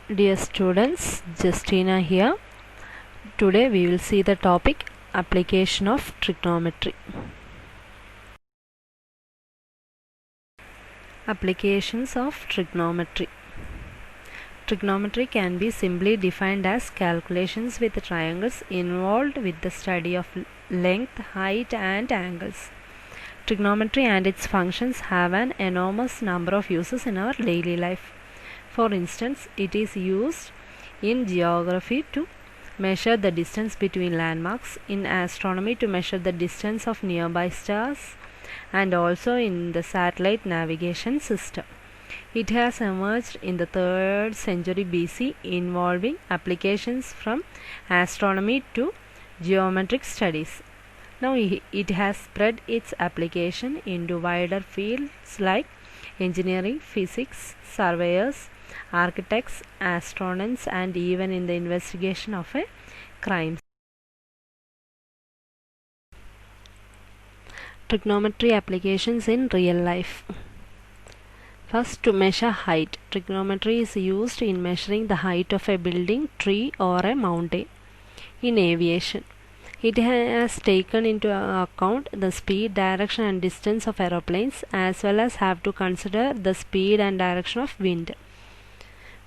Dear students, Justina here. Today we will see the topic application of trigonometry. Applications of trigonometry. Trigonometry can be simply defined as calculations with triangles involved with the study of length, height and angles. Trigonometry and its functions have an enormous number of uses in our daily life. For instance, it is used in geography to measure the distance between landmarks, in astronomy to measure the distance of nearby stars, and also in the satellite navigation system. It has emerged in the 3rd century BC, involving applications from astronomy to geometric studies. Now it has spread its application into wider fields like engineering, physics, surveyors, architects, astronauts, and even in the investigation of a crime. Trigonometry applications in real life. First, to measure height. Trigonometry is used in measuring the height of a building, tree, or a mountain. In aviation, it has taken into account the speed, direction, and distance of aeroplanes, as well as have to consider the speed and direction of wind.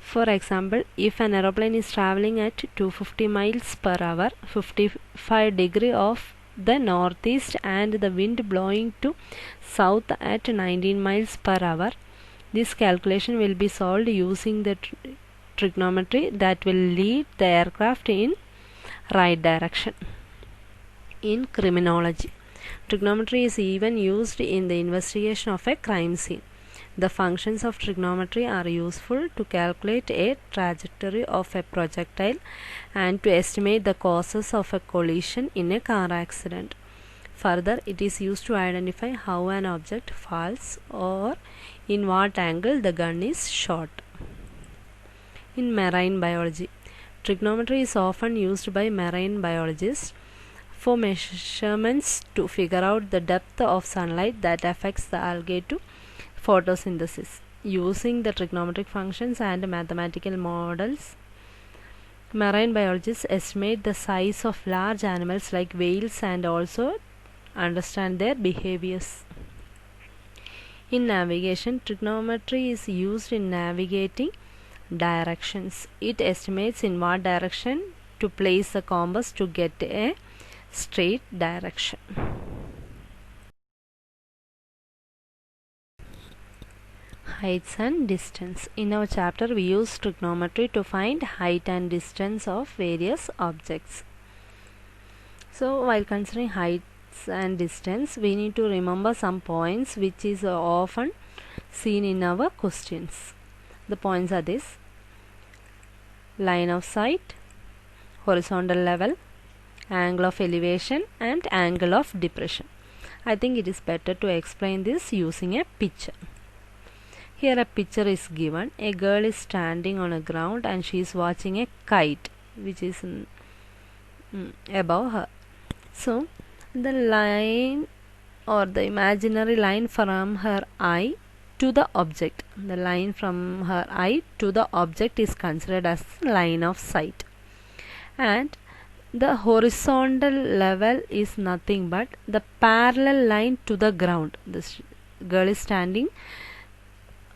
For example, if an aeroplane is traveling at 250 miles per hour, 55 degrees of the northeast, and the wind blowing to south at 19 miles per hour, this calculation will be solved using the trigonometry that will lead the aircraft in right direction. In criminology, trigonometry is even used in the investigation of a crime scene. The functions of trigonometry are useful to calculate a trajectory of a projectile and to estimate the causes of a collision in a car accident. Further, it is used to identify how an object falls or in what angle the gun is shot. In marine biology, trigonometry is often used by marine biologists for measurements to figure out the depth of sunlight that affects the algae to photosynthesis. Using the trigonometric functions and mathematical models, marine biologists estimate the size of large animals like whales and also understand their behaviors. In navigation, trigonometry is used in navigating directions. It estimates in what direction to place the compass to get a straight direction. Heights and distance. In our chapter, we use trigonometry to find height and distance of various objects. So, while considering heights and distance, we need to remember some points which is often seen in our questions. The points are this: line of sight, horizontal level, angle of elevation, and angle of depression. I think it is better to explain this using a picture. Here a picture is given. A girl is standing on a ground and she is watching a kite which is above her. So the line or the imaginary line from her eye to the object, the line from her eye to the object is considered as line of sight, and the horizontal level is nothing but the parallel line to the ground. This girl is standing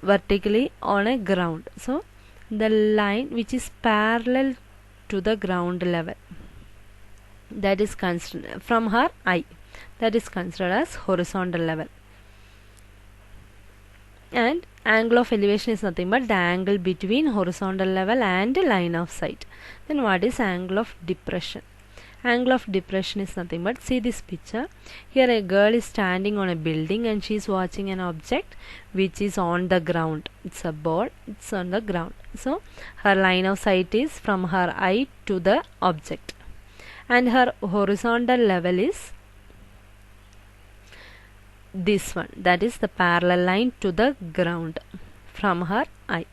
vertically on a ground, so the line which is parallel to the ground level, that is considered from her eye, that is considered as horizontal level. And angle of elevation is nothing but the angle between horizontal level and line of sight. Then what is angle of depression? Angle of depression is nothing but, see this picture. Here a girl is standing on a building and she is watching an object which is on the ground. It's a ball, it's on the ground. So her line of sight is from her eye to the object, and her horizontal level is this one, that is the parallel line to the ground from her eye.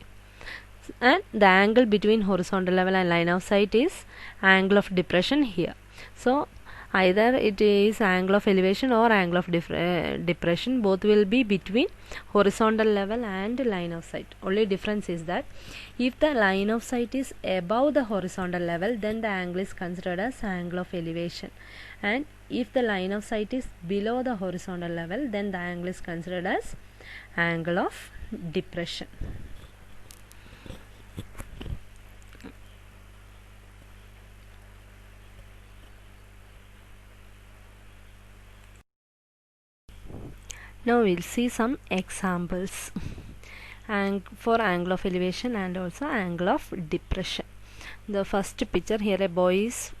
And the angle between horizontal level and line of sight is angle of depression here. So Either it is angle of elevation or angle of depression. Both will be between horizontal level and line of sight. Only difference is that if the line of sight is above the horizontal level, then the angle is considered as angle of elevation, and if the line of sight is below the horizontal level, then the angle is considered as angle of depression. Now we'll see some examples and for angle of elevation and also angle of depression. The first picture here, a boy is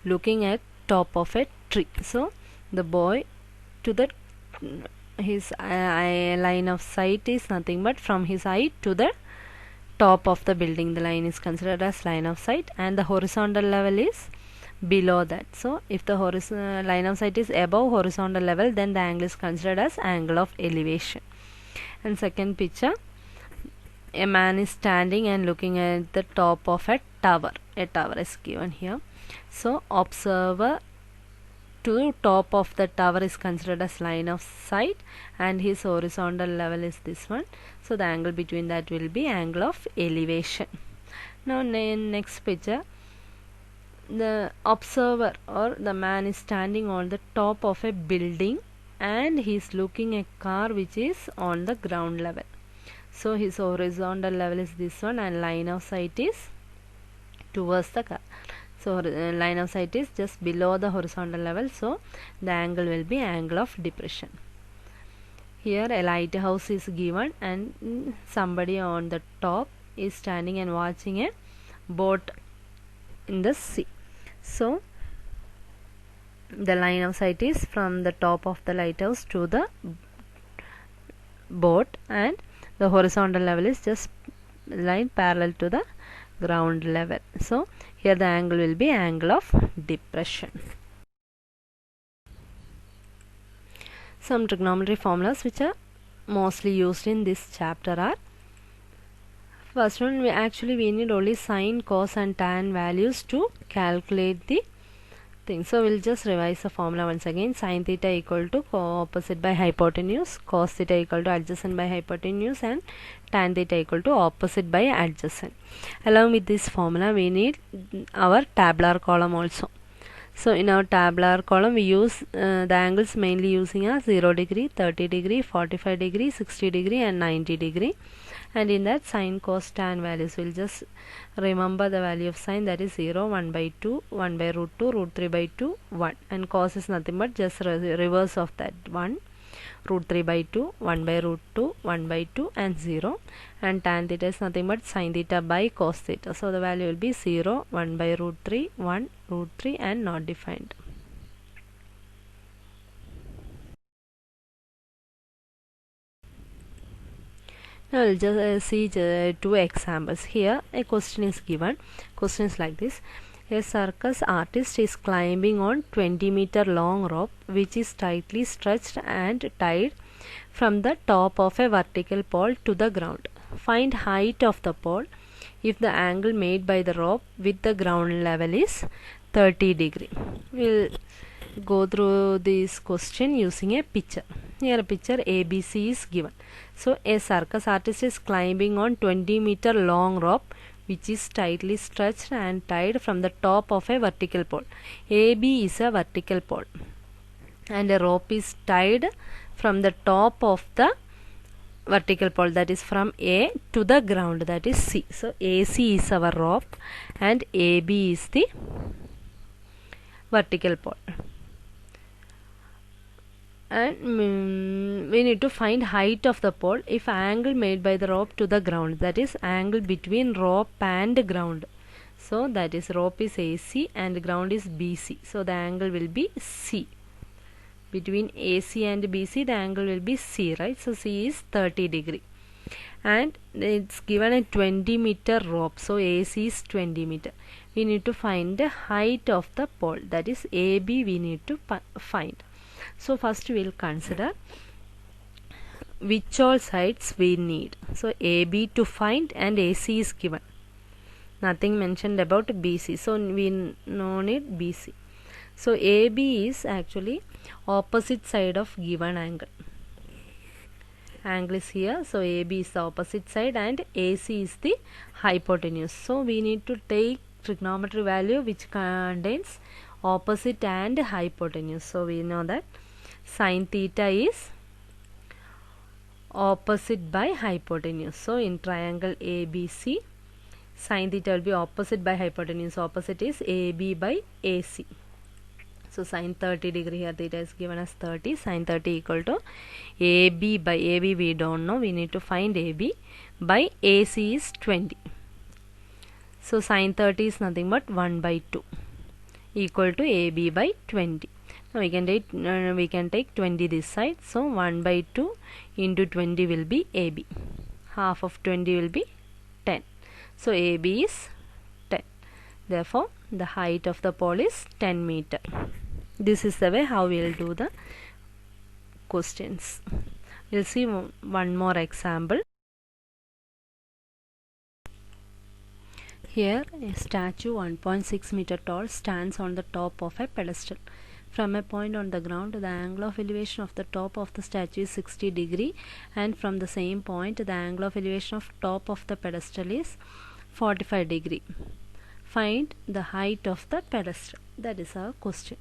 looking at top of a tree. So the boy to the his line of sight is nothing but from his eye to the top of the building. The line is considered as line of sight, and the horizontal level is below that. So if the line of sight is above horizontal level, then the angle is considered as angle of elevation. And second picture, a man is standing and looking at the top of a tower. A tower is given here. So observer to top of the tower is considered as line of sight, and his horizontal level is this one. So the angle between that will be angle of elevation. Now in next picture, the observer or the man is standing on the top of a building and he is looking at a car which is on the ground level. So his horizontal level is this one and line of sight is towards the car. So line of sight is just below the horizontal level, so the angle will be angle of depression. Here a lighthouse is given and somebody on the top is standing and watching a boat in the sea. So the line of sight is from the top of the lighthouse to the boat, and the horizontal level is just line parallel to the ground level. So here the angle will be angle of depression. Some trigonometry formulas which are mostly used in this chapter are: first one, we need only sine, cos and tan values to calculate the thing. So we'll just revise the formula once again. Sine theta equal to opposite by hypotenuse, cos theta equal to adjacent by hypotenuse, and tan theta equal to opposite by adjacent. Along with this formula, we need our tabular column also. So in our tabular column, we use the angles mainly using as 0 degree, 30 degree, 45 degree, 60 degree and 90 degree. And in that sine, cos, tan values, we'll just remember the value of sine, that is 0, 1 by 2, 1 by root 2, root 3 by 2, 1. And cos is nothing but just reverse of that, 1, root 3 by 2, 1 by root 2, 1 by 2 and 0. And tan theta is nothing but sine theta by cos theta. So the value will be 0, 1 by root 3, 1, root 3 and not defined. Now we'll just see two examples. Here a question is given. Question is like this: a circus artist is climbing on 20-meter long rope which is tightly stretched and tied from the top of a vertical pole to the ground. Find height of the pole if the angle made by the rope with the ground level is 30 degree. We'll go through this question using a picture. Here a picture ABC is given. So a circus artist is climbing on 20-meter long rope which is tightly stretched and tied from the top of a vertical pole. AB is a vertical pole and a rope is tied from the top of the vertical pole, that is from A to the ground, that is C. So AC is our rope and AB is the vertical pole. And we need to find height of the pole if angle made by the rope to the ground, that is angle between rope and ground. So that is rope is AC and ground is BC. So the angle will be C. Between AC and BC the angle will be C, right? So C is 30 degree. And it's given a 20-meter rope. So AC is 20 meter. We need to find the height of the pole, that is AB we need to find. So first we will consider which all sides we need. So AB to find and AC is given. Nothing mentioned about BC. So we no need BC. So AB is actually opposite side of given angle. Angle is here, so AB is the opposite side and AC is the hypotenuse. So we need to take trigonometry value which contains opposite and hypotenuse. So we know that sin theta is opposite by hypotenuse. So in triangle ABC, sin theta will be opposite by hypotenuse. Opposite is AB by AC. So sin 30 degree, here theta is given as 30. Sin 30 equal to AB by AB we don't know. We need to find AB by AC is 20. So sin 30 is nothing but 1 by 2 equal to AB by 20. Now we can take 20 this side. So 1 by 2 into 20 will be AB. Half of 20 will be 10. So AB is 10. Therefore the height of the pole is 10 meter. This is the way how we will do the questions. We'll see one more example. Here a statue 1.6 meter tall stands on the top of a pedestal. From a point on the ground, the angle of elevation of the top of the statue is 60 degree, and from the same point the angle of elevation of top of the pedestal is 45 degree. Find the height of the pedestal. That is our question.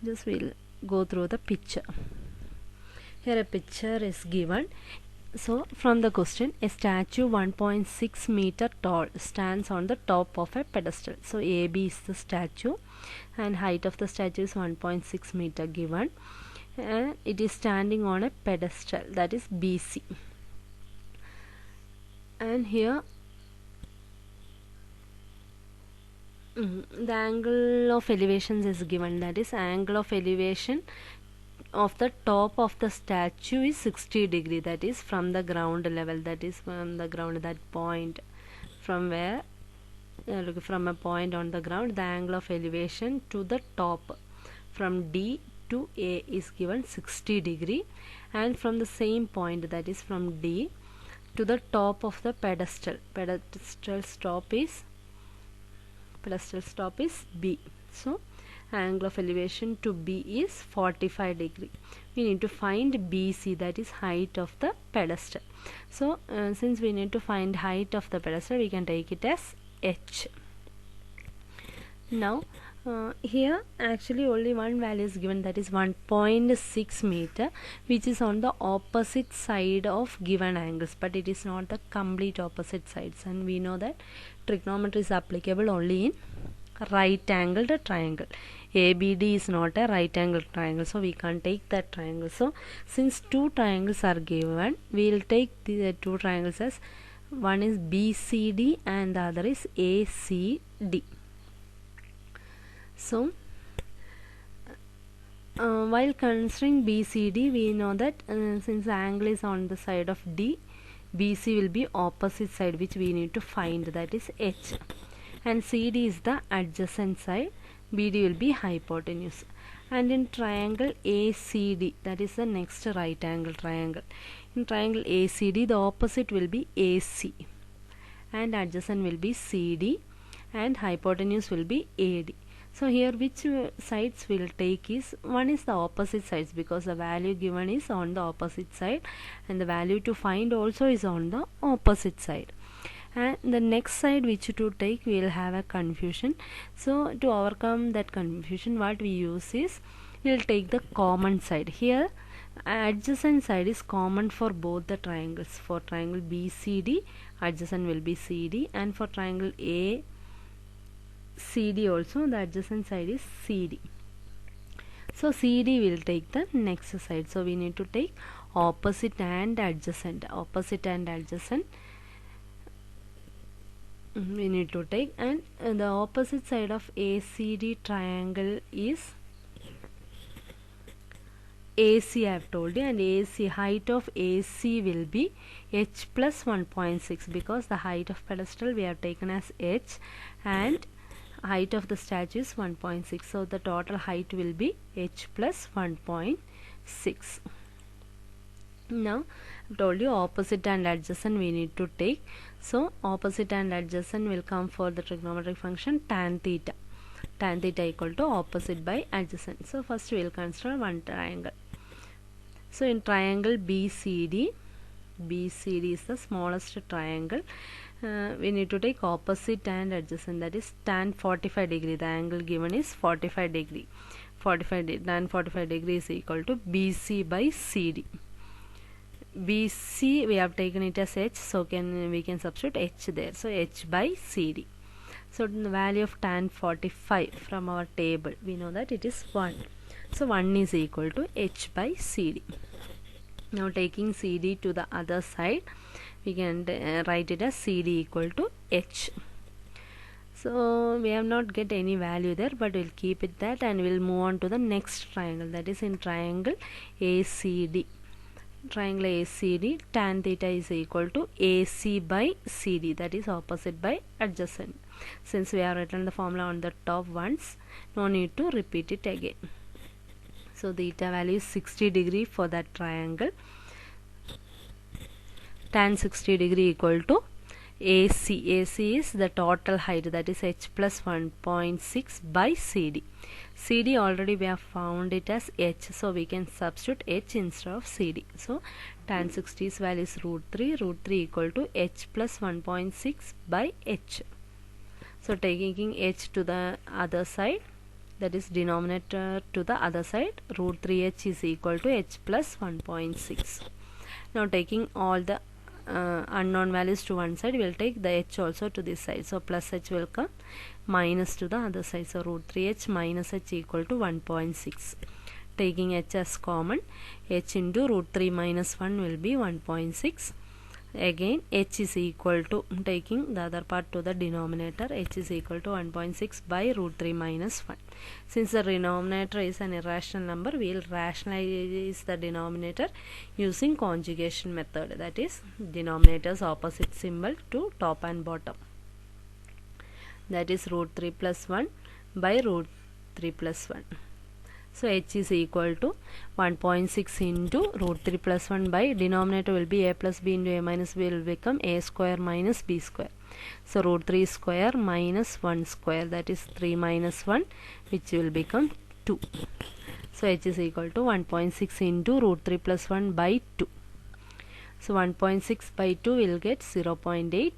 Just we'll go through the picture. Here a picture is given. So from the question, a statue 1.6 meter tall stands on the top of a pedestal. So AB is the statue and height of the statue is 1.6 meter given, and it is standing on a pedestal, that is BC. And here the angle of elevations is given, that is angle of elevation of the top of the statue is 60 degree, that is from the ground level, that is from the ground, that point from where from a point on the ground, the angle of elevation to the top from D to A is given 60 degree, and from the same point, that is from D to the top of the pedestal stop is B. So angle of elevation to B is 45 degree. We need to find BC, that is height of the pedestal. So since we need to find height of the pedestal, we can take it as H. Now here actually only one value is given, that is 1.6 meter, which is on the opposite side of given angles, but it is not the complete opposite sides, and we know that trigonometry is applicable only in right angled triangle. ABD is not a right angled triangle, so we can't take that triangle. So since two triangles are given, we will take the two triangles as one is BCD and the other is ACD. So while considering BCD, we know that since the angle is on the side of D, BC will be opposite side, which we need to find, that is H, and CD is the adjacent side, BD will be hypotenuse. And in triangle ACD, that is the next right angle triangle, in triangle ACD the opposite will be AC and adjacent will be CD and hypotenuse will be AD. So here which sides we'll take is, one is the opposite sides because the value given is on the opposite side and the value to find also is on the opposite side. And the next side which to take, we will have a confusion. So to overcome that confusion, what we use is, we will take the common side. Here adjacent side is common for both the triangles. For triangle BCD, adjacent will be CD, and for triangle ACD also the adjacent side is CD. So CD will take the next side. So we need to take opposite and adjacent. Opposite and adjacent we need to take, and the opposite side of ACD triangle is AC, I have told you, and AC height of AC will be H plus 1.6 because the height of pedestal we have taken as H and height of the statue is 1.6, so the total height will be H plus 1.6. Now I told you opposite and adjacent we need to take. So opposite and adjacent will come for the trigonometric function tan theta. tan theta equal to opposite by adjacent. So first we will consider one triangle. So in triangle BCD is the smallest triangle. We need to take opposite and adjacent, that is tan 45 degree. The angle given is 45 degree. Tan 45 degree is equal to BC by CD. BC we have taken it as H, so we can substitute H there. So H by CD. So the value of tan 45 from our table, we know that it is 1. So 1 is equal to H by CD. Now taking CD to the other side, we can write it as CD equal to H. So we have not get any value there, but we'll keep it that, and we'll move on to the next triangle, that is in triangle ACD. Triangle ACD, tan theta is equal to AC by CD, that is opposite by adjacent. Since we have written the formula on the top once, no need to repeat it again. So theta value is 60 degree for that triangle. Tan 60 degree equal to AC. AC is the total height, that is H plus 1.6 by CD. CD already we have found it as H, so we can substitute H instead of CD. So tan 60's value is root 3 equal to H plus 1.6 by H. So taking H to the other side, that is denominator to the other side, root 3H is equal to H plus 1.6. Now taking all the unknown values to one side, we will take the H also to this side. So plus H will come, minus to the other side. So root 3H minus H equal to 1.6. Taking H as common, H into root 3 minus 1 will be 1.6. Again H is equal to, taking the other part to the denominator, H is equal to 1.6 by root 3 minus 1. Since the denominator is an irrational number, we will rationalize the denominator using conjugation method, that is denominator's opposite symbol to top and bottom, that is root 3 plus 1 by root 3 plus 1. So H is equal to 1.6 into root 3 plus 1 by denominator will be a plus b into a minus b will become a square minus b square. So root 3 square minus 1 square, that is 3 minus 1, which will become 2. So H is equal to 1.6 into root 3 plus 1 by 2. So 1.6 by 2 will get 0.8,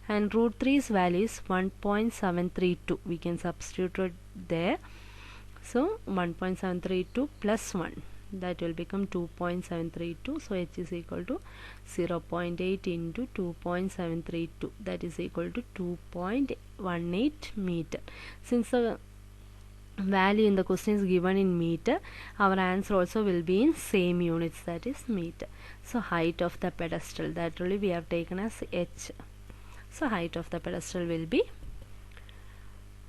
and root 3's value is 1.732. We can substitute it there. So 1.732 plus 1, that will become 2.732. So H is equal to 0.8 into 2.732, that is equal to 2.18 meter. Since the value in the question is given in meter, our answer also will be in same units, that is meter. So height of the pedestal, that really we have taken as H. So height of the pedestal will be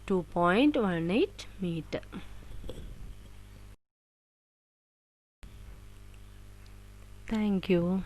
2.18 meter. Thank you.